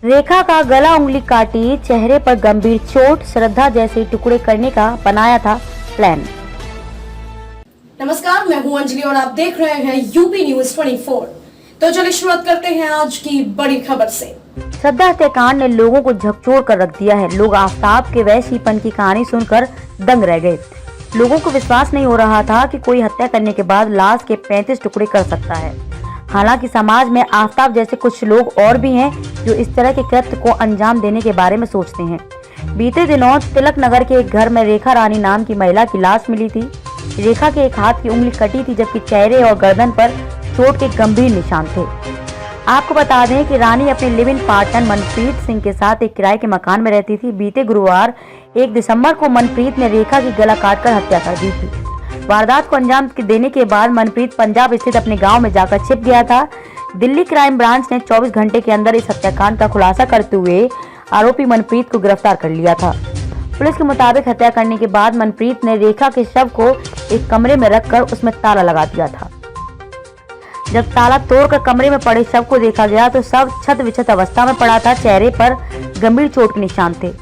रेखा का गला उंगली काटी, चेहरे पर गंभीर चोट, श्रद्धा जैसे टुकड़े करने का बनाया था प्लान। नमस्कार, मैं हूं अंजलि और आप देख रहे हैं यूपी न्यूज 24। तो चलिए शुरुआत करते हैं आज की बड़ी खबर से। श्रद्धा हत्याकांड ने लोगों को झकझोर कर रख दिया है। लोग आफताब के वैश्यपन की कहानी सुनकर दंग रह गए। लोगों को विश्वास नहीं हो रहा था कि कोई हत्या करने के बाद लाश के 35 टुकड़े कर सकता है। हालांकि समाज में आफताब जैसे कुछ लोग और भी हैं जो इस तरह के कृत्य को अंजाम देने के बारे में सोचते हैं। बीते दिनों तिलक नगर के एक घर में रेखा रानी नाम की महिला की लाश मिली थी। रेखा के एक हाथ की उंगली कटी थी, जबकि चेहरे और गर्दन पर चोट के गंभीर निशान थे। आपको बता दें कि रानी अपने live in partner Manpreet Singh के साथ एक किराए के मकान में रहती थी। बीते गुरुवार 1 दिसंबर को मनप्रीत ने रेखा की गला काटकर हत्या कर दी थी। वारदात को अंजाम देने के बाद मनप्रीत पंजाब स्थित अपने गांव में जाकर छिप गया था। दिल्ली क्राइम ब्रांच ने 24 घंटे के अंदर इस हत्याकांड का खुलासा करते हुए आरोपी मनप्रीत को गिरफ्तार कर लिया था। पुलिस के मुताबिक हत्या करने के बाद मनप्रीत ने रेखा के शव को एक कमरे में रखकर उसमें ताला लगा दिया था। जब ताला तोड़कर कमरे में पड़े शव को देखा गया तो शव छत विछत अवस्था में पड़ा था। चेहरे पर गंभीर चोट के निशान थे।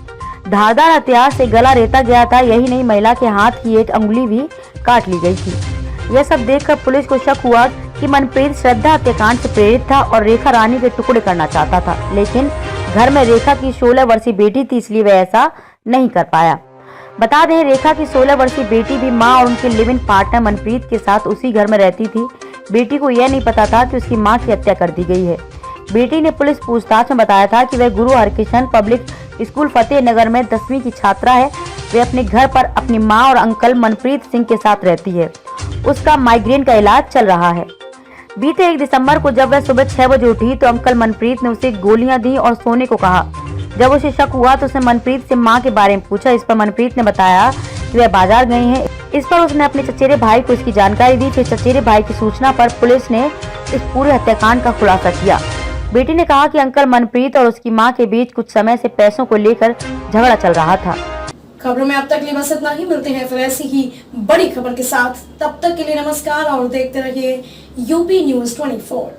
धारदार हथियार से गला रेता गया था। यही नहीं, महिला के हाथ की एक अंगुली भी काट ली गई थी। यह सब देखकर पुलिस को शक हुआ कि मनप्रीत श्रद्धा हत्याकांड से प्रेरित था और रेखा रानी के टुकड़े करना चाहता था। लेकिन घर में रेखा की 16 वर्षीय बेटी थी, इसलिए वह ऐसा नहीं कर पाया। बता दें, रेखा की 16 वर्षीय बेटी भी मां और उनके लिव इन पार्टनर मनप्रीत के साथ उसी घर में रहती थी। बेटी को यह नहीं पता था कि उसकी मां की हत्या कर दी गई है। बेटी ने पुलिस पूछताछ में बताया था कि वह गुरु हरकिशन पब्लिक स्कूल फतेह नगर में 10वीं की छात्रा है। वे अपने घर पर अपनी मां और अंकल मनप्रीत सिंह के साथ रहती है। उसका माइग्रेन का इलाज चल रहा है। बीते 1 दिसंबर को जब वह सुबह 6 बजे उठी तो अंकल मनप्रीत ने उसे गोलियां दी और सोने को कहा। जब उसे शक हुआ तो उसने मनप्रीत से मां के बारे में पूछा। इस पर मनप्रीत ने बताया कि वह बाजार गए हैं। इस पर उसने अपने चचेरे भाई को इसकी जानकारी दी। फिर चचेरे भाई की सूचना पर पुलिस ने इस पूरे हत्याकांड का खुलासा किया। बेटी ने कहा कि अंकल मनप्रीत और उसकी मां के बीच कुछ समय से पैसों को लेकर झगड़ा चल रहा था। खबरों में अब तक लिए बस इतना ही। मिलते हैं फिर ऐसी ही बड़ी खबर के साथ। तब तक के लिए नमस्कार और देखते रहिए यूपी न्यूज 24।